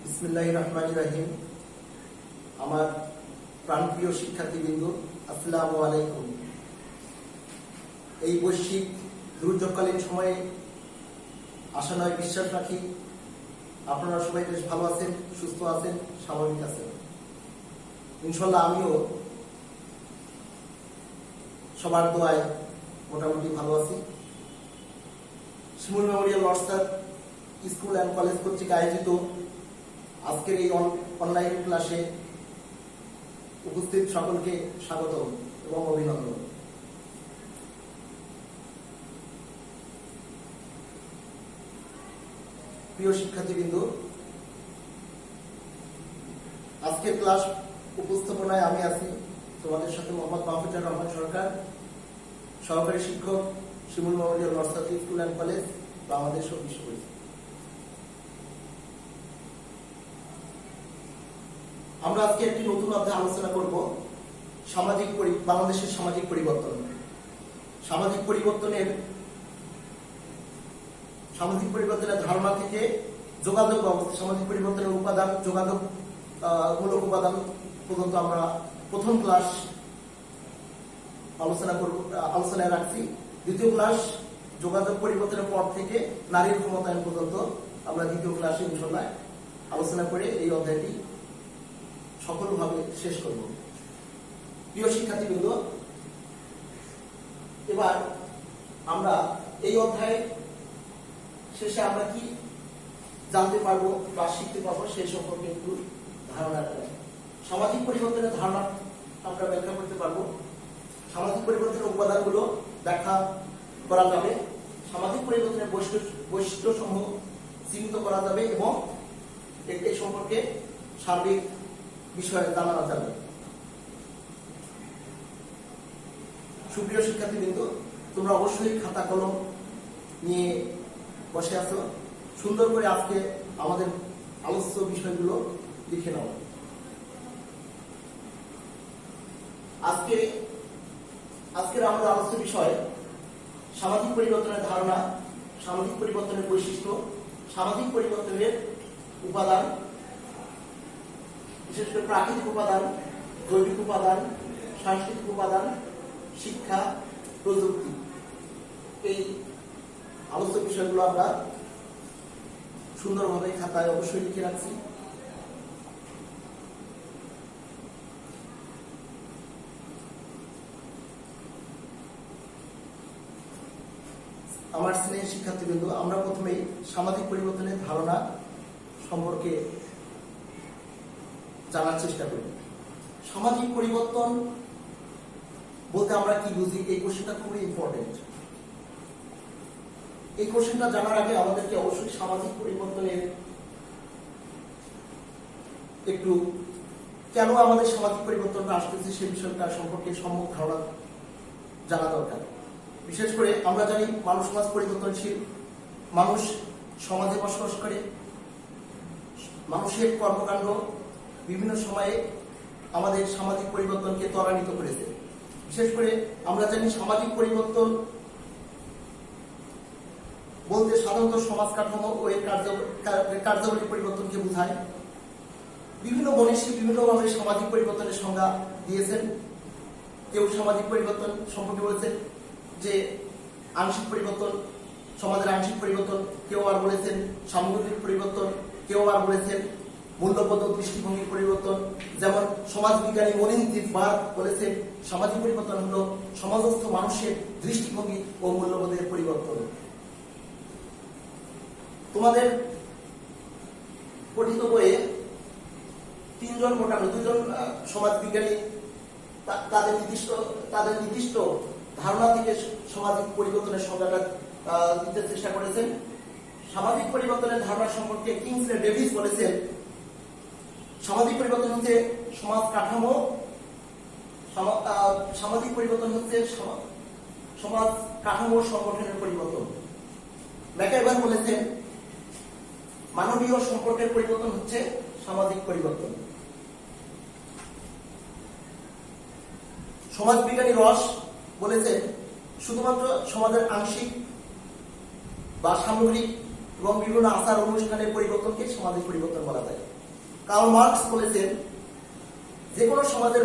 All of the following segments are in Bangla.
বিসমিল্লাহির রহমানির রহিম। আমার প্রাণপ্রিয় শিক্ষার্থীবৃন্দ, আসসালামু আলাইকুম। এই বৈশ্বিক দুর্যোগকালীন সময়ে আশা নয় বিশ্বাস রাখি আপনারা সবাই বেশ ভালো আছেন, সুস্থ আছেন, স্বাভাবিক আছেন। ইনশাল্লাহ আমিও সবার দোয়ায় মোটামুটি ভালো আছি। শিমুল মেমোরিয়াল নর্সার স্কুল অ্যান্ড কলেজ কর্তৃক আয়োজিত আজকের এই অনলাইন ক্লাসে উপস্থিত সকলকে স্বাগত এবং অভিনন্দন। প্রিয় শিক্ষার্থীবৃন্দ, আজকের ক্লাস উপস্থাপনায় আমি আছি তোমাদের সাথে মোহাম্মদ মাহফুজুর রহমান সরকার, সহকারী শিক্ষক, Shimul memorial nursery school and college, Bangladesh বিশ্ববিদ্যালয়। আমরা আজকে একটি নতুন অধ্যায় আলোচনা করব, বাংলাদেশের সামাজিক পরিবর্তন। সামাজিক পরিবর্তনের ধারণা থেকে যোগাযোগ ব্যবস্থা, সামাজিক পরিবর্তনের উপাদান, যোগাযোগ মূলক উপাদান পর্যন্ত আমরা প্রথম ক্লাস আলোচনায় রাখছি। দ্বিতীয় ক্লাস যোগাযোগ পরিবর্তনের পর থেকে নারীর ক্ষমতায়ন পর্যন্ত আমরা দ্বিতীয় ক্লাসে ইনশাআল্লাহ আলোচনা করে এই অধ্যায়টি সফলভাবে শেষ করব। প্রিয় শিক্ষার্থীবৃন্দ, এবার আমরা এই অধ্যায় শেষে আমরা কি জানতে পারবো বা শিখতে পারবো সেই সম্পর্কে একটু ধারণা রাখবো। সামাজিক পরিবর্তনের ধারণা আমরা ব্যাখ্যা করতে পারবো। সামাজিক পরিবর্তনের উপাদানগুলো ব্যাখ্যা করা যাবে। সামাজিক পরিবর্তনের বৈশিষ্ট্য সমূহ চিহ্নিত করা যাবে এবং এই সম্পর্কে সার্বিক বিষয়ে জানানো যাবে। সুপ্রিয় শিক্ষার্থীবৃন্দ, তোমরা অবশ্যই খাতা কলম নিয়ে বসে আছো। সুন্দর করে আজকে আমাদের আলোচ্য বিষয়গুলো লিখে নাও। আজকের আমাদের আলোচ্য বিষয় সামাজিক পরিবর্তনের ধারণা, সামাজিক পরিবর্তনের বৈশিষ্ট্য, সামাজিক পরিবর্তনের উপাদান, বিশেষ করে প্রাকৃতিক উপাদান, জৈবিক উপাদান, সাংস্কৃতিক উপাদান, শিক্ষা, প্রযুক্তি। এই আলোচ্য বিষয়গুলো আমরা সুন্দরভাবে খাতায় অবশ্যই লিখে রাখছি। আমার স্নেহের শিক্ষার্থীবৃন্দ, আমরা প্রথমেই সামাজিক পরিবর্তনের ধারণা সম্পর্কে জানার চেষ্টা করি। সামাজিক পরিবর্তন বলতে আমরা কি বুঝি, এই কোশ্চেনটা খুবই ইম্পর্টেন্ট। এই কোশ্চেনটা জানার আগে আমাদেরকে অবশ্যই সামাজিক পরিবর্তনের একটু কেন আমাদের সামাজিক পরিবর্তনটা আসতেছে সে বিষয়টা সম্পর্কে সম্যক ধারণা জানা দরকার। বিশেষ করে আমরা জানি মানুষ সমাজ পরিবর্তনশীল, মানুষ সমাজে বসবাস করে, মানুষের কর্মকাণ্ড বিভিন্ন সময়ে আমাদের সামাজিক পরিবর্তনকে ত্বরান্বিত করেছে। বিশেষ করে আমরা জানি সামাজিক পরিবর্তন বলতে সাধারণত সমাজ কাঠামো ও এর কার্যাবলী পরিবর্তনকে বোঝায়। বিভিন্ন মনীষী বিভিন্নভাবে সামাজিক পরিবর্তনের সংজ্ঞা দিয়েছেন। কেউ সামাজিক পরিবর্তন সম্পর্কে বলেছেন যে আংশিক পরিবর্তন, সমাজের আংশিক পরিবর্তন, কেউ আর বলেছেন সামগ্রিক পরিবর্তন, কেউ আর বলেছেন মূল্যবোধ দৃষ্টিভঙ্গির পরিবর্তন। যেমন সমাজবিজ্ঞানী মনিন্দ্রিত বাদ বলেছেন সামাজিক পরিবর্তন হলো সমাজস্থ মানুষের দৃষ্টিভঙ্গি ও মূল্যবোধের পরিবর্তন। তোমাদের পঠিত বইয়ে মোটামুটি দুজন সমাজবিজ্ঞানী তাদের নির্দিষ্ট ধারণা থেকে সামাজিক পরিবর্তনের সংজ্ঞাটা দিতে চেষ্টা করেছেন। সামাজিক পরিবর্তনের ধারণা সম্পর্কে কিংসলে ডেভিস বলেছেন সামাজিক পরিবর্তন হচ্ছে সমাজ কাঠামো, সামাজিক পরিবর্তন হচ্ছে সমাজ কাঠামো সংগঠনের পরিবর্তন। ম্যাকাইভার বলেছেন মানবীয় সম্পর্কের পরিবর্তন হচ্ছে সামাজিক পরিবর্তন। সমাজবিজ্ঞানী রস বলেছেন শুধুমাত্র সমাজের আংশিক বা সামগ্রিক এবং বিভিন্ন আচার অনুষ্ঠানের পরিবর্তনকে সামাজিক পরিবর্তন বলা যায়। কার্ল মার্কস বলেছেন যে কোনো সমাজের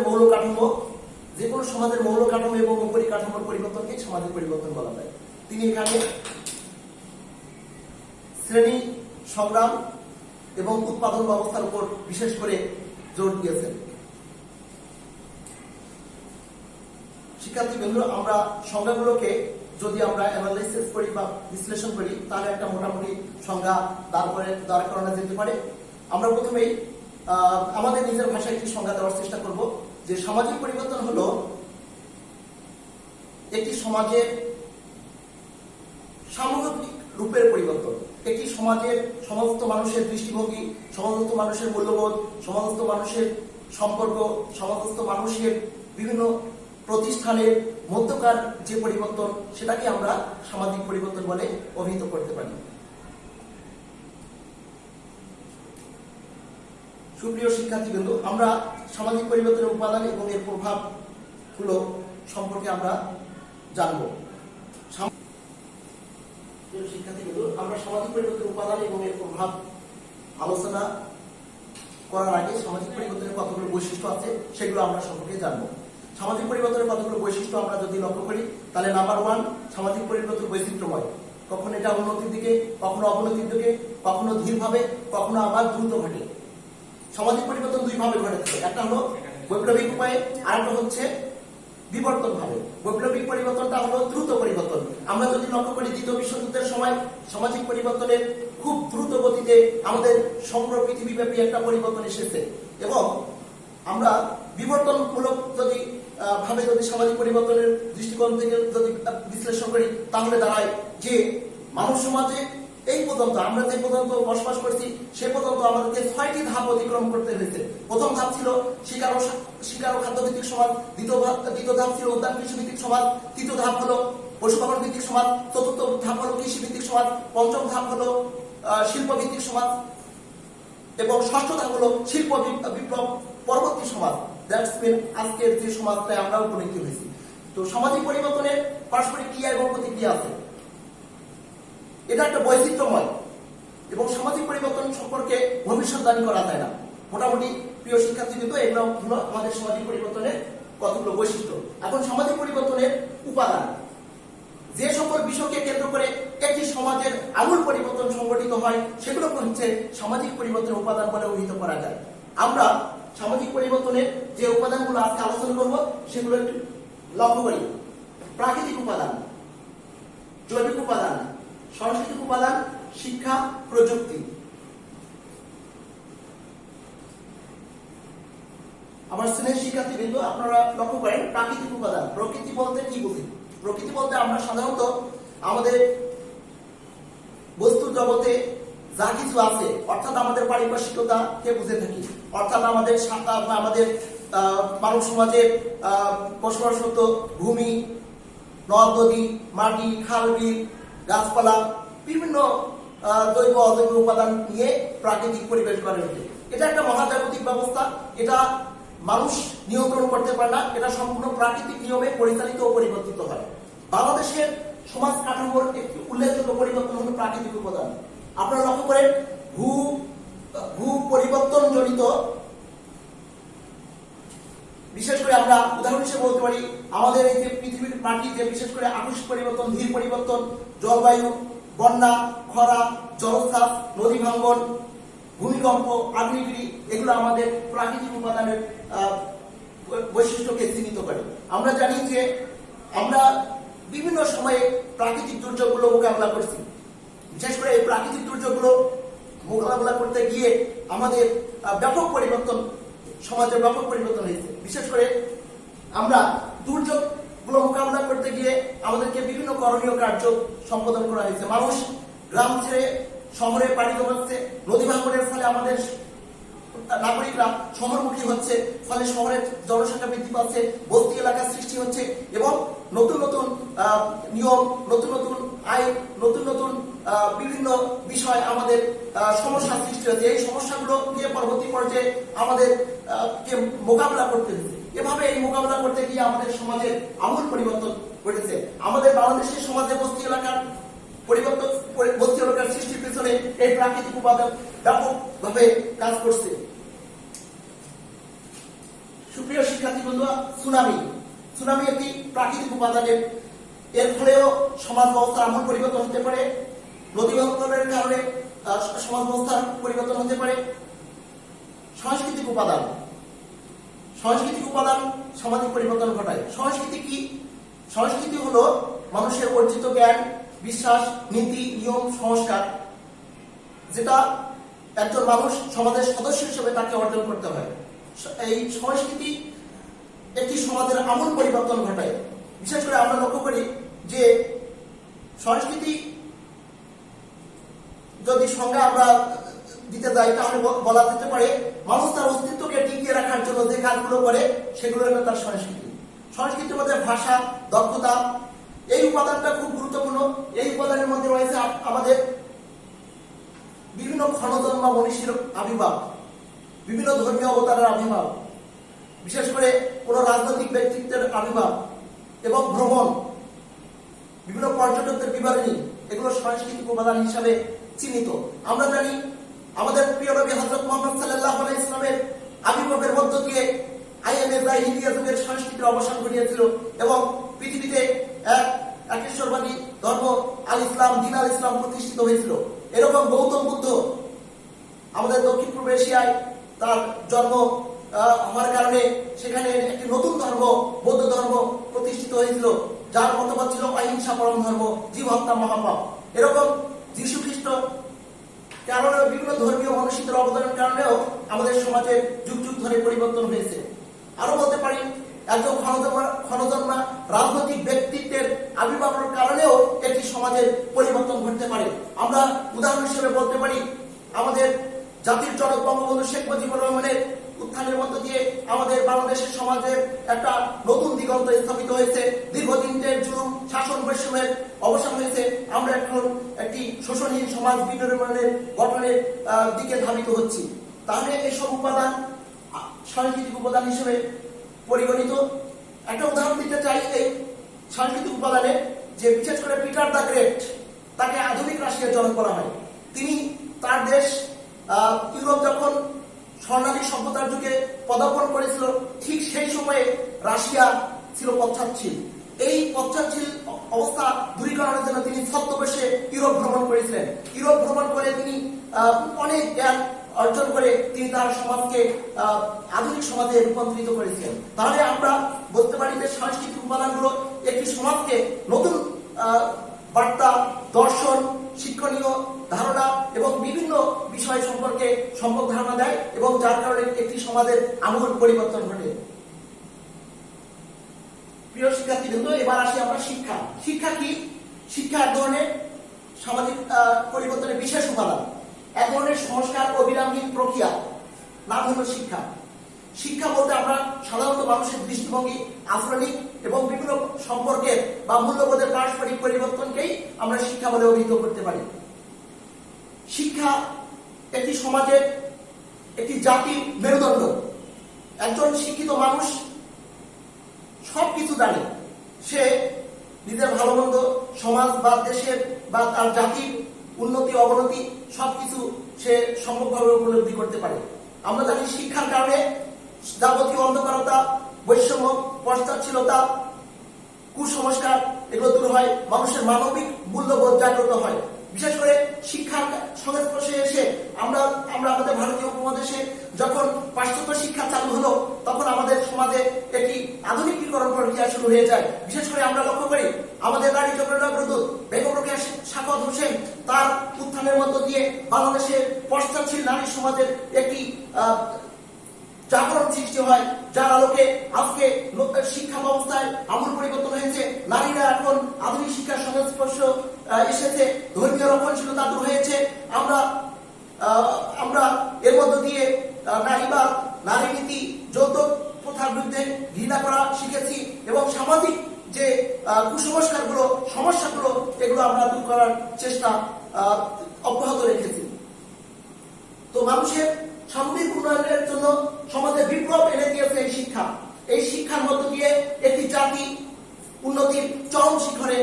মৌল কাঠামো এবং পরিকাঠামোর পরিবর্তনকে সামাজিক পরিবর্তন বলা হয়। তিনি এখানে শ্রেণী সংগ্রাম এবং উৎপাদন ব্যবস্থার উপর বিশেষ করে জোর দিয়েছেন। শিক্ষার্থীবৃন্দ, আমরা সংজ্ঞাগুলোকে যদি আমরা অ্যানালাইসিস করি বা বিশ্লেষণ করি তাহলে একটা মোটামুটি সংজ্ঞা দাঁড় করানো যেতে পারে। আমরা প্রথমেই আমাদের নিজের ভাষায় একটি সংজ্ঞা দেওয়ার চেষ্টা করব যে সামাজিক পরিবর্তন হলো একটি সমাজের সামগ্রিক রূপের পরিবর্তন, একটি সমাজের সমস্ত মানুষের দৃষ্টিভঙ্গি, সমস্ত মানুষের মূল্যবোধ, সমস্ত মানুষের সম্পর্ক, সমস্ত মানুষের বিভিন্ন প্রতিষ্ঠানের মধ্যকার যে পরিবর্তন সেটাকে আমরা সামাজিক পরিবর্তন বলে অভিহিত করতে পারি। সুপ্রিয় শিক্ষার্থীবৃন্দ, আমরা সামাজিক পরিবর্তনের উপাদান এবং এর প্রভাবগুলো সম্পর্কে আমরা জানব। শিক্ষার্থীবৃন্দ, আমরা সামাজিক পরিবর্তনের উপাদান এবং এর প্রভাব আলোচনা করার আগে সামাজিক পরিবর্তনের কতগুলো বৈশিষ্ট্য আছে সেগুলো আমরা সম্পর্কে জানব। সামাজিক পরিবর্তনের কতগুলো বৈশিষ্ট্য আমরা যদি লক্ষ্য করি তাহলে নাম্বার 1, সামাজিক পরিবর্তন বৈচিত্র্যময়। কখনো এটা উন্নতির দিকে, কখনো অবনতির দিকে, কখনো ধীরভাবে, কখনো আবার দ্রুত ঘটে। সামাজিক পরিবর্তন দুই ভাবে ঘটেছে, একটা হলো বৈপ্লবিক উপায়ে, আর একটা হচ্ছে বিবর্তন ভাবে। বৈপ্লবিক পরিবর্তনটা হলো দ্রুত পরিবর্তন। আমরা যদি লক্ষ্য করি দ্বিতীয় বিশ্বযুদ্ধের সময় সামাজিক পরিবর্তনের খুব দ্রুত গতিতে আমাদের সমগ্র পৃথিবীব্যাপী একটা পরিবর্তন এসেছে। এবং আমরা বিবর্তনমূলক যদি সামাজিক পরিবর্তনের দৃষ্টিকোণ থেকে যদি বিশ্লেষণ করি তাহলে দাঁড়ায় যে মানব সমাজে এই পর্যন্ত আমরা যে পর্যন্ত বসবাস করছি সে পর্যন্ত আমাদেরকে 6টি ধাপ অতিক্রম করতে হয়েছে। প্রথম ধাপ ছিল শিকার ও খাদ্যভিত্তিক সমাজ, দ্বিতীয় ধাপ ছিল উদ্যান কৃষিভিত্তিক সমাজ, তৃতীয় ধাপ হলো পশুপালন ভিত্তিক সমাজ, চতুর্থ ধাপ হলো কৃষিভিত্তিক সমাজ, পঞ্চম ধাপ হলো শিল্পভিত্তিক সমাজ এবং ষষ্ঠ ধাপ হলো শিল্প বিপ্লব পরবর্তী সমাজ। দ্যাটস মিন আজকের যে সমাজটায় আমরা উপনীত হয়েছি। তো সামাজিক পরিবর্তনের পারস্পরিক ক্রিয়া এবং প্রতিক্রিয়া আছে, এটা একটা বৈচিত্র্যময় এবং সামাজিক পরিবর্তন সম্পর্কে ভবিষ্যৎবাণী করা যায় না। মোটামুটি প্রিয় শিক্ষার্থীবৃন্দ, এগুলো হলো আমাদের সামাজিক পরিবর্তনের কতগুলো বৈশিষ্ট্য। এখন সামাজিক পরিবর্তনের উপাদান, যে সকল বিষয়কে কেন্দ্র করে একটি সমাজের আমূল পরিবর্তন সংঘটিত হয় সেগুলো হচ্ছে সামাজিক পরিবর্তনের উপাদান বলে অভিহিত করা যায়। আমরা সামাজিক পরিবর্তনের যে উপাদানগুলো আজকে আলোচনা করব সেগুলো একটু লক্ষ্য করি। প্রাকৃতিক উপাদান, জৈবিক উপাদান, সাংস্কৃতিক উপাদান, শিক্ষা, প্রযুক্তি। আমার শ্রেণীর শিক্ষার্থীবৃন্দ, আপনারা লক্ষ্য করেন প্রাকৃতিক উপাদান। প্রকৃতি বলতে কি বুঝি? প্রকৃতি বলতে আমরা সাধারণত আমাদের বস্তু জগতে যা কিছু আছে, অর্থাৎ আমাদের পারিপার্শ্বিকতাকে বুঝে থাকি, অর্থাৎ আমাদের মানব সমাজের বসবাসরত ভূমি, নদ নদী, মাটি, খাল বিল, গাছপালা, বিভিন্ন জৈব অজৈব উপাদান নিয়ে প্রাকৃতিক পরিবেশ গড়ে ওঠে। এটা একটা মহাজাগতিক ব্যবস্থা, এটা মানুষ নিয়ন্ত্রণ করতে পারে না, এটা সম্পূর্ণ প্রাকৃতিক নিয়মে পরিচালিত ও পরিবর্তিত হয়। বাংলাদেশের সমাজ কাঠামোর একটি উল্লেখযোগ্য পরিবর্তন হল প্রাকৃতিক উপাদান। আপনারা লক্ষ্য করেন ভূ পরিবর্তন জনিত, বিশেষ করে আমরা উদাহরণ হিসেবে বলতে পারি আমাদের এই যে পৃথিবীর মাটি যে বিশেষ করে আকস্মিক পরিবর্তন, ধীর পরিবর্তন, জলবায়ু, বন্যা, খরা, জলোচ্ছ্বাস, নদী ভাঙ্গন, ভূমিকম্প, আগ্নেয়গিরি, এগুলো আমাদের প্রাকৃতিক উপাদানের বৈশিষ্ট্যকে চিহ্নিত করে। আমরা জানি যে আমরা বিভিন্ন সময়ে প্রাকৃতিক দুর্যোগগুলো মোকাবেলা করছি। বিশেষ করে এই প্রাকৃতিক দুর্যোগগুলো মোকাবেলা করতে গিয়ে আমাদের ব্যাপক পরিবর্তন, সমাজের ব্যাপক পরিবর্তন হয়েছে। বিশেষ করে আমরা দুর্যোগগুলো মোকাবেলা করতে গিয়ে আমাদেরকে বিভিন্ন করণীয় কার্য সম্পাদন করা হয়েছে। মানুষ গ্রাম ছেড়ে শহরে পাড়ি জমাচ্ছে, নদী ভাঙ্গনের ফলে আমাদের নাগরিকরা শহরমুখী হচ্ছে, ফলে শহরের জনসংখ্যা বৃদ্ধি পাচ্ছে, বস্তি এলাকার সৃষ্টি হচ্ছে এবং নতুন নতুন নিয়ম, নতুন নতুন আইন, নতুন নতুন বিভিন্ন বিষয় আমাদের সমস্যা সৃষ্টি হচ্ছে। এই সমস্যাগুলো নিয়ে পরবর্তী পর্যায়ে আমাদের কে মোকাবেলা করতে হচ্ছে। এভাবে এই মোকাবেলা করতে গিয়ে আমাদের সমাজের আমূল পরিবর্তন ঘটেছে। আমাদের বাংলাদেশের সমাজে বস্তি এলাকার সৃষ্টির পেছনে এই প্রাকৃতিক উপাদান ব্যাপকভাবে কাজ করছে। প্রিয় শিক্ষার্থী বন্ধুরা, সুনামি একটি প্রাকৃতিক উপাদানের, এর ফলেও সমাজ ব্যবস্থার আমূল পরিবর্তন হতে পারে। নদী ভাঙ্গনের কারণে সমাজ ব্যবস্থার পরিবর্তন হতে পারে। সাংস্কৃতিক উপাদান সামাজিক পরিবর্তন ঘটায়। সংস্কৃতি কি? সংস্কৃতি হলো মানুষের অর্জিত জ্ঞান, বিশ্বাস, নীতি, নিয়ম, সংস্কার, যেটা একজন মানুষ সমাজের সদস্য হিসেবে তাকে অর্জন করতে হয়। এই সংস্কৃতি একটি সমাজের আমূল পরিবর্তন ঘটায়। বিশেষ করে আমরা লক্ষ্য করি যে সংস্কৃতি যদি সংজ্ঞা আমরা দিতে যাই তাহলে বলা যেতে পারে মানুষ তার অস্তিত্বকে টিকিয়ে রাখার জন্য যে কাজগুলো করে সেগুলো হলো তার সংস্কৃতি। সংস্কৃতির মধ্যে ভাষা, দক্ষতা, এই উপাদানটা খুব গুরুত্বপূর্ণ। এই উপাদানের মধ্যে রয়েছে আমাদের বিভিন্ন ক্ষণজন্মা মনীষীর আবির্ভাব, বিভিন্ন ধর্মীয় অবতারের আবির্ভাব, বিশেষ করে কোন রাজনৈতিক ব্যক্তিত্বের আবির্ভাব এবং ভ্রমণ, বিভিন্ন পর্যটকদের বিবরণী, এগুলো সাংস্কৃতিক উপাদান হিসাবে চিহ্নিত। আমরা জানি আমাদের প্রিয় নবী হযরত মুহাম্মদ সাল্লাল্লাহু আলাইহি ইসলামের আবির্ভাবের মধ্য দিয়ে আইএমএ জাহিলিয়া যুগের সংস্কৃতির অবসান ঘটিয়েছিল এবং পৃথিবীতে এক ঈশ্বরবাদী ধর্ম আল ইসলাম প্রতিষ্ঠিত হয়েছিল। এরকম গৌতম বুদ্ধ আমাদের দক্ষিণ পূর্ব এশিয়ায় তার জন্ম হওয়ার কারণে সেখানে একটি নতুন ধর্ম, বৌদ্ধ ধর্ম প্রতিষ্ঠিত হয়েছিল, যার মতবাদ ছিল অহিংসা পরম ধর্ম, জীব হত্যা মহাপাপ। এরকম যীশু খ্রিস্ট কারণে বিভিন্ন ধর্মীয় মনীষীদের অবদানের কারণেও আমাদের সমাজে যুগ যুগ ধরে পরিবর্তন হয়েছে। আরো বলতে পারি একজন ক্ষণজন্মা রাজনৈতিক ব্যক্তিত্বের আবির্ভাবের কারণেও একটি সমাজের পরিবর্তন ঘটতে পারে। আমরা উদাহরণ হিসেবে বলতে পারি আমাদের জাতির জনক বঙ্গবন্ধু শেখ মুজিবুর রহমানের উত্থানের মধ্য দিয়ে আমাদের বাংলাদেশের সমাজের একটা নতুন দিগন্ত স্থাপিত হয়েছে। দীর্ঘদিনের জুলুম, শাসন, বৈষম্যের অবসান হয়েছে। আমরা এখন একটি শোষণহীন সমাজ বিনির্মাণের গঠনের দিকে ধাবিত হচ্ছি। তাহলে এইসব উপাদান সাংস্কৃতিক উপাদান হিসেবে পরিগণিত। একটা উদাহরণ দিতে চাই এই সাংস্কৃতিক উপাদানে, যে বিশেষ করে পিটার দ্য গ্রেট, তাকে আধুনিক রাশিয়ার জনক বলা হয়। তিনি তার দেশ ইউরোপ যখন স্বর্ণালী সভ্যতার যুগে পদার্পণ করেছিল, ঠিক সেই সময়ে রাশিয়া ছিল পশ্চাৎশীল। এই পশ্চাৎশীল অবস্থা দূরীকরণের জন্য তিনি ছদ্মবেশে ইউরোপ ভ্রমণ করেছিলেন। ইউরোপ ভ্রমণ করে তিনি অনেক জ্ঞান অর্জন করে তিনি তার সমাজকে আধুনিক সমাজে রূপান্তরিত করেছিলেন। তাহলে আমরা বলতে পারি যে সাংস্কৃতিক উপাদানগুলো একটি সমাজকে নতুন বার্তা, দর্শন, শিক্ষণীয় ধারণা এবং বিভিন্ন বিষয় সম্পর্কে সম্যক ধারণা দেয় এবং যার কারণে একটি সমাজের আমূল পরিবর্তন ঘটে। প্রিয় শিক্ষার্থীবৃন্দ, এবার আসি আমরা শিক্ষা। শিক্ষা কি? শিক্ষা এক ধরনের সামাজিক পরিবর্তনের বিশেষ উপাদান, এক ধরনের সংস্কার ও বিরামহীন প্রক্রিয়া, নাম হল শিক্ষা। শিক্ষা বলতে আমরা সাধারণত মানুষের দৃষ্টিভঙ্গি, আচরণিক এবং বিভিন্ন সম্পর্কের বা মূল্যবোধের পারস্পরিক পরিবর্তনকেই আমরা শিক্ষা বলে অভিহিত করতে পারি। শিক্ষা একটি সমাজের, একটি জাতির মেরুদণ্ড। একজন শিক্ষিত মানুষ সবকিছু জানে, সে নিজের ভালো মন্দ, সমাজ বা দেশের বা তার জাতির উন্নতি অবনতি সবকিছু সে সম্যকভাবে উপলব্ধি করতে পারে। আমরা জানি শিক্ষার কারণে যাবতীয় অন্ধকারতা, বৈষম্য, পশ্চাৎশীলতা, কুসংস্কার এগুলো দূর হয়, মানুষের মানবিক মূল্যবোধ জাগ্রত হয়। বিশেষ করে শিক্ষার সংস্পর্শে এসে আমরা আমাদের ভারতীয় উপমহাদেশে যখন পাশ্চাত্য শিক্ষা চালু হলো, তখন আমাদের সমাজে একটি আধুনিকীকরণ প্রক্রিয়া শুরু হয়ে যায়। বিশেষ করে আমরা লক্ষ্য করি আমাদের নারী জনপ্রিয় প্রদূত বেগম রোকেয়া সাখাওয়াত হোসেন তার উত্থানের মধ্য দিয়ে বাংলাদেশের পশ্চাৎশীল নারী সমাজের একটি জাগরণ সৃষ্টি হয়, যার আলোকে আজকে শিক্ষা ব্যবস্থায় আমূল পরিবর্তন হয়েছে। নারীরা এখন আধুনিক শিক্ষার সংস্পর্শ এসেছে, ধর্মীয় রক্ষণশীলতা দূর হয়েছে। আমরা এর মধ্য দিয়ে নারীবাদ, নারী নীতি, যৌতুক প্রথার বিরুদ্ধে ঘৃণা করা শিখেছি এবং সামাজিক যে কুসংস্কারগুলো, সমস্যাগুলো, এগুলো আমরা দূর করার চেষ্টা অব্যাহত রেখেছি। তো মানুষের সামগ্রিক উন্নয়নের জন্য সমাজে বিপ্লব এনে দিয়েছে এই শিক্ষা। এই শিক্ষার মধ্য দিয়ে একটি জাতি উন্নতির চরম শিখরে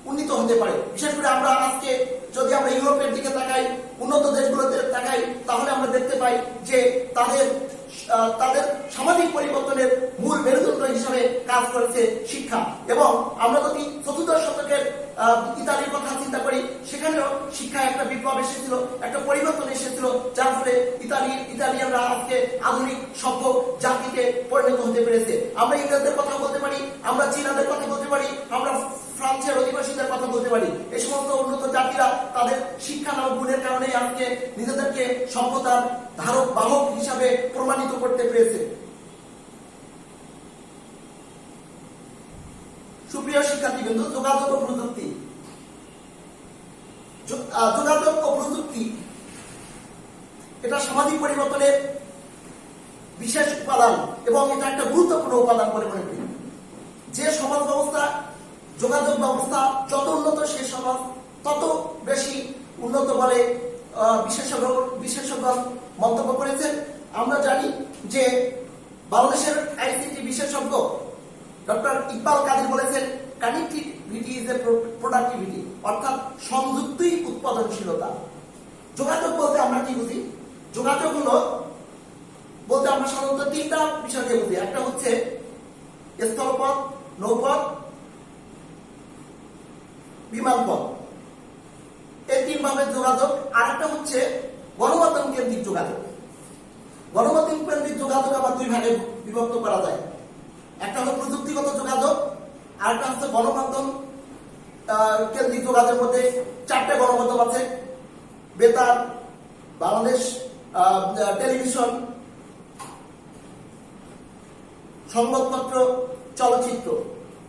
উন্নীত হতে পারে। বিশেষ করে আমরা আজকে যদি আমরা ইউরোপের দিকে তাকাই, উন্নত দেশগুলোতে তাকাই, তাহলে আমরা দেখতে পাই যে তাদের তাদের সামাজিক পরিবর্তনের মূল মেরুদণ্ড হিসাবে কাজ করেছে শিক্ষা। এবং আমরা যদি চতুর্দশ শতকের ইতালির কথা চিন্তা করি, সেখানেও শিক্ষায় একটা বিপ্লব এসেছিল, একটা পরিবর্তন এসেছিল, যার ফলে ইতালিয়ানরা আজকে আধুনিক সভ্য জাতিতে পরিণত হতে পেরেছে। আমরা ইংরেজদের কথা বলতে পারি, আমরা চীনাদের কথা বলতে পারি, আমরা ফ্রান্সের অধিবাসীদের কথা বলতে পারি। এই সমস্ত উন্নত জাতিরা তাদের শিক্ষা নামক গুণের কারণে আজকে নিজেদেরকে সভ্যতার ধারক বাহক হিসাবে প্রমাণিত করতে পেরেছে। সুপ্রিয় শিক্ষার্থীবৃন্দ, যোগাযোগ ও প্রযুক্তি। যোগাযোগ ও প্রযুক্তি এটা সামাজিক পরিবর্তনের বিশেষ উপাদান এবং এটা একটা গুরুত্বপূর্ণ উপাদান বলে মনে করি। যে সমাজ ব্যবস্থা, যোগাযোগ ব্যবস্থা যত উন্নত, সে সমাজ তত বেশি উন্নত বলে বিশেষজ্ঞ মন্তব্য করেছেন। আমরা জানি যে বাংলাদেশের আইসিটি বিশেষজ্ঞ ডক্টর ইকবাল কাদের বলেছেন, কানেক্টিভিটি ইজ এ প্রোডাক্টিভিটি, অর্থাৎ সংযুক্তই উৎপাদনশীলতা। যোগাযোগ বলতে আমরা কি বুঝি? যোগাযোগ হলো বলতে আমরা সাধারণত তিনটা বিষয়কে বুঝি। একটা হচ্ছে স্থলপথ, নৌপথ, বিমানপথ, এই তিন ভাবে যোগাযোগ। আর একটা হচ্ছে গণমাধ্যম কেন্দ্রিক যোগাযোগ। গণমাধ্যম কেন্দ্রিক যোগাযোগ আবার দুই ভাগে বিভক্ত করা যায়। একটা হলো প্রযুক্তিগত যোগাযোগ, আর একটা হচ্ছে গণমাধ্যম কেন্দ্রিক যোগাযোগের মধ্যে চারটে গণমাধ্যম আছে: বেতার, বাংলাদেশ টেলিভিশন, সংবাদপত্র, চলচ্চিত্র।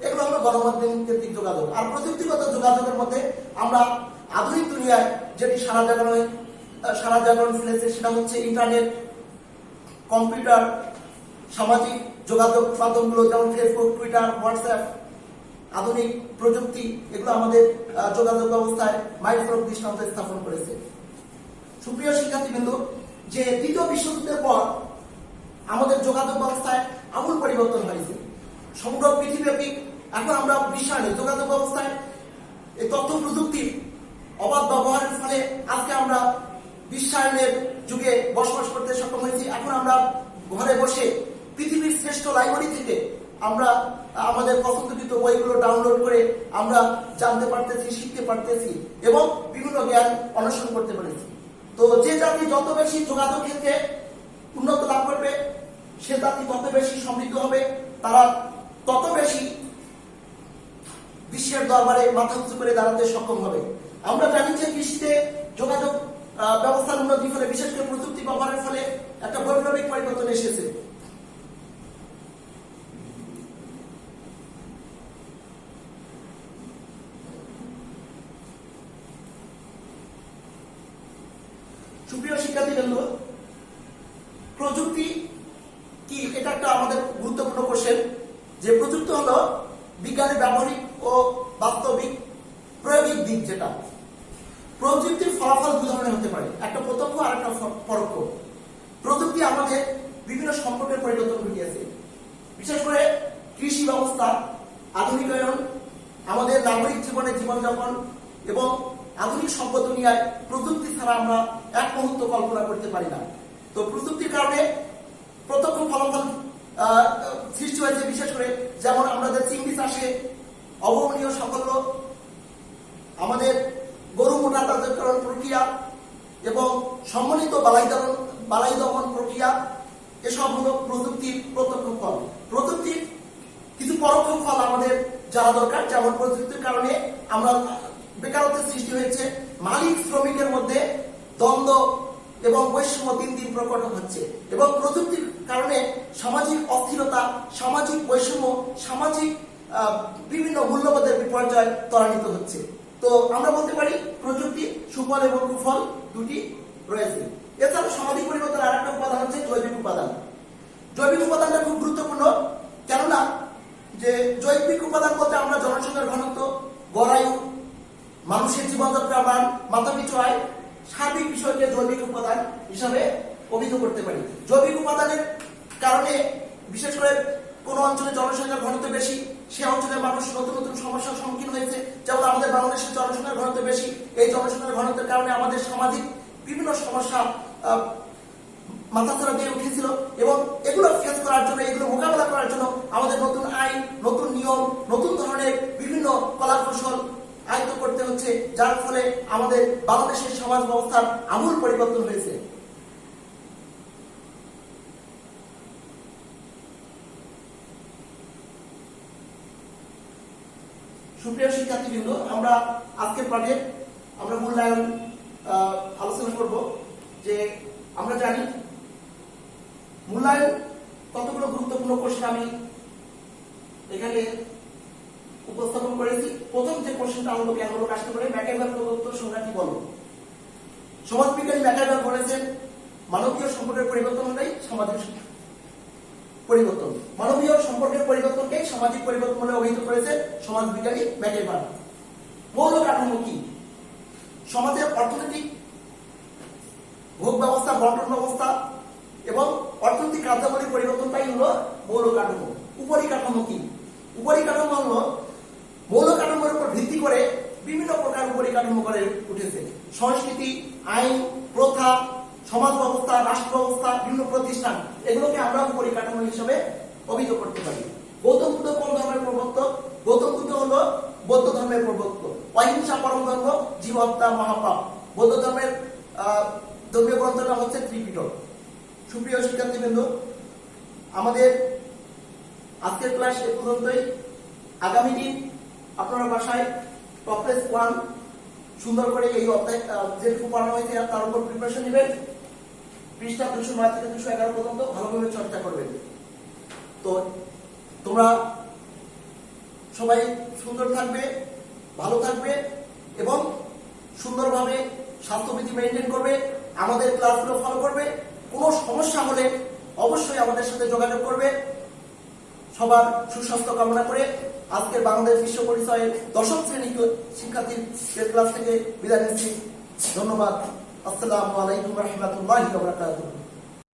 এগুলো হলো গণমাধ্যম কেন্দ্রিক যোগাযোগ। আর প্রযুক্তিগত যোগাযোগের মধ্যে আমরা আধুনিক দুনিয়ায় যেটি সারা জাগরণ ফেলেছে সেটা হচ্ছে ইন্টারনেট, কম্পিউটার, সামাজিক যোগাযোগ মাধ্যমগুলো যেমন ফেসবুক, টুইটার, হোয়াটসঅ্যাপ, আধুনিক প্রযুক্তি, এগুলো আমাদের যোগাযোগ ব্যবস্থায় মাইলফলক দৃষ্টান্ত স্থাপন করেছে। সুপ্রিয় শিক্ষার্থীবৃন্দ, যে দ্বিতীয় বিশ্বযুদ্ধের পর আমাদের যোগাযোগ ব্যবস্থায় আমূল পরিবর্তন হয়েছে। সমগ্র পৃথিবীব্যাপী এখন আমরা বিশ্বায়নে যোগাযোগ ব্যবস্থায় এই তথ্য প্রযুক্তির অবাধ ব্যবহারের ফলে আজকে আমরা বিশ্বায়নের যুগে বসবাস করতে সক্ষম হয়েছি। এখন আমরা ঘরে বসে পৃথিবীর শ্রেষ্ঠ লাইব্রেরি থেকে আমরা আমাদের পছন্দকৃত বইগুলো ডাউনলোড করে আমরা জানতে পারতেছি, শিখতে পারতেছি এবং বিভিন্ন জ্ঞান অন্বেষণ করতে পারতেছি। তো যে জাতি যত বেশি যোগাযোগ ক্ষেত্রে উন্নত লাভ করবে, সে জাতি তত বেশি সমৃদ্ধ হবে, তারা তত বেশি বিশ্বের দরবারে মাথা উঁচু করে দাঁড়াতে সক্ষম হবে। আমরা জানি যে কৃষিতে যোগাযোগ ব্যবস্থার উন্নতির ফলে, বিশেষ করে প্রযুক্তি ব্যবহারের ফলে একটা বৈপ্লবিক পরিবর্তন এসেছে। সুপ্রিয় শিক্ষার্থীবৃন্দ, প্রযুক্তি কি? এটা একটা আমাদের গুরুত্বপূর্ণ কোশ্চেন। যে প্রযুক্তি হলো বিজ্ঞানের ব্যবহারিক ও বাস্তবিক প্রয়োগিক দিক। যেটা প্রযুক্তির ফলাফল দুই ধরনের হতে পারে, একটা প্রত্যক্ষ আর একটা পরোক্ষ। প্রযুক্তি আমাদের বিভিন্ন সম্পর্কের পরিবর্তন ঘটিয়েছে, বিশেষ করে কৃষি ব্যবস্থা, আধুনিকায়ন, আমাদের নাগরিক জীবনের জীবনযাপন এবং আধুনিক সভ্য দুনিয়ায় প্রযুক্তি ছাড়া আমরা এক মুহূর্ত কল্পনা করতে পারি না। তো প্রযুক্তির কারণে প্রত্যক্ষ ফলাফল সৃষ্টি হয়েছে, বিশেষ করে যেমন আমাদের চিংড়ি চাষে অবর্ণনীয় সাফল্য, আমাদের গরু মোটা তাজাকরণ প্রক্রিয়া এবং সম্মানিত বালাই দমন প্রক্রিয়া, এসব হলো প্রযুক্তির প্রত্যক্ষ ফল। প্রযুক্তির কিছু পরোক্ষ ফল আমাদের জানা দরকার, যেমন প্রযুক্তির কারণে আমরা বেকারত্বের সৃষ্টি হয়েছে, মালিক শ্রমিকের মধ্যে দ্বন্দ্ব এবং বৈষম্য দিন দিন প্রকট হচ্ছে, এবং প্রযুক্তির কারণে সামাজিক অস্থিরতা, সামাজিক বৈষম্য, সামাজিক বিভিন্ন মূল্যবোধের বিপর্যয় ত্বরান্বিত হচ্ছে। তো আমরা বলতে পারি প্রযুক্তি সুফল এবং কুফল দুটি রয়েছে। এছাড়া সামাজিক পরিবর্তনের আরেকটা উপাদান হচ্ছে জৈবিক উপাদান। জৈবিক উপাদানটা খুব গুরুত্বপূর্ণ, কেননা যে জৈবিক উপাদান বলতে আমরা জনসংখ্যার ঘনত্ব, গড়ায়ু, মানুষের জীবনযাত্রার মান, মাথাপিছু আয়, সার্বিক বিষয়কে জৈবিক উপাদান হিসাবে অভিহিত করতে পারি। জৈবিক উপাদানের কারণে বিশেষ করে কোন অঞ্চলে জনসংখ্যার ঘনত্ব বেশি, সে অঞ্চলের মানুষ নতুন নতুন সমস্যার সম্মুখীন হয়েছে। যেমন আমাদের বাংলাদেশের জনসংখ্যার ঘনত্ব বেশি, এই জনসংখ্যার ঘনত্বের কারণে আমাদের সামাজিক বিভিন্ন সমস্যা মাথাছাড়া দিয়ে উঠেছিল এবং এগুলো ফেস করার জন্য, এগুলো মোকাবেলা করার জন্য আমাদের নতুন আইন, নতুন নিয়ম, নতুন ধরনের বিভিন্ন কলাকৌশল আয়ত্ত করতে হচ্ছে, যার ফলে আমাদের বাংলাদেশের সমাজ ব্যবস্থার আমূল পরিবর্তন হয়েছে। সুপ্রিয় শিক্ষার্থীবৃন্দ, আমরা আজকের পাঠে আমরা মূল্যায়ন আলোচনা করব। যে আমরা জানি মূল্যায়ন কতগুলো গুরুত্বপূর্ণ কোশ্চেন আমি এখানে উপস্থাপন করেছি। প্রথম যে কোশ্চেনটা হলো জ্ঞান হলো কাজটি করে ম্যাকাইভার প্রদত্ত সংজ্ঞাটি বলো। সমাজবিজ্ঞানী ম্যাকাইভার বলেছেন মানবীয় সম্পর্কের পরিবর্তন হলেই সামাজিক পরিবর্তন। মানবীয় সম্পর্কের পরিবর্তনকে সামাজিক পরিবর্তন বলে অভিহিত করেছেন সমাজবিজ্ঞানী ম্যাকাইভার। মৌল কাঠামো কি? সমাজের অর্থনৈতিক ভোগ ব্যবস্থা, বন্টন ব্যবস্থা এবং অর্থনৈতিক কার্যাবলীর পরিবর্তনটাই হলো মৌল কাঠামো। উপরিকাঠামো কি? উপরিকাঠামো হলো মৌল কাঠামোর উপর ভিত্তি করে বিভিন্ন প্রকার উপরিকাঠামো গড়ে উঠেছে। সংস্কৃতি, আইন, প্রথা, সমাজ ব্যবস্থা, রাষ্ট্র ব্যবস্থা, বিভিন্ন প্রতিষ্ঠান, এগুলোকে আমরা উপরিকাঠামো হিসেবে অভিহিত করতে পারি। গৌতম বুদ্ধ কোন ধর্মের প্রবর্তক? গৌতম বুদ্ধ হলো বৌদ্ধ ধর্মের প্রবর্তক। অহিংসা পরম ধর্ম, জীব হত্যা মহাপাপ। বৌদ্ধ ধর্মের ধর্মীয় গ্রন্থটা হচ্ছে ত্রিপিটক। সুপ্রিয় শিক্ষার্থীবৃন্দ, আমাদের আজকের ক্লাস এ পর্যন্তই। আগামী দিন আপনারা বাসায় টপলেস 1 সুন্দর করে এই অধ্যায় যেটুকু পড়ানো হয়েছে তার উপর প্রিপারেশন নেবেন। পৃষ্ঠা 209 থেকে 211 পর্যন্ত ভালোভাবে চর্চা করবেন। তো তোমরা সবাই সুন্দর থাকবে, ভালো থাকবে এবং সুন্দরভাবে স্বাস্থ্যবিধি মেনটেন করবে, আমাদের ক্লাসগুলো ফলো করবে। কোনো সমস্যা হলে অবশ্যই আমাদের সাথে যোগাযোগ করবে। সবার সুস্বাস্থ্য কামনা করে আজকের বাংলাদেশ বিশ্ব পরিচয়ের 10ম শ্রেণীর শিক্ষার্থীদের ক্লাস থেকে বিদায় নিচ্ছি। ধন্যবাদ। আসসালামু আলাইকুম ওয়া রাহমাতুল্লাহি ওয়া বারাকাতুহু।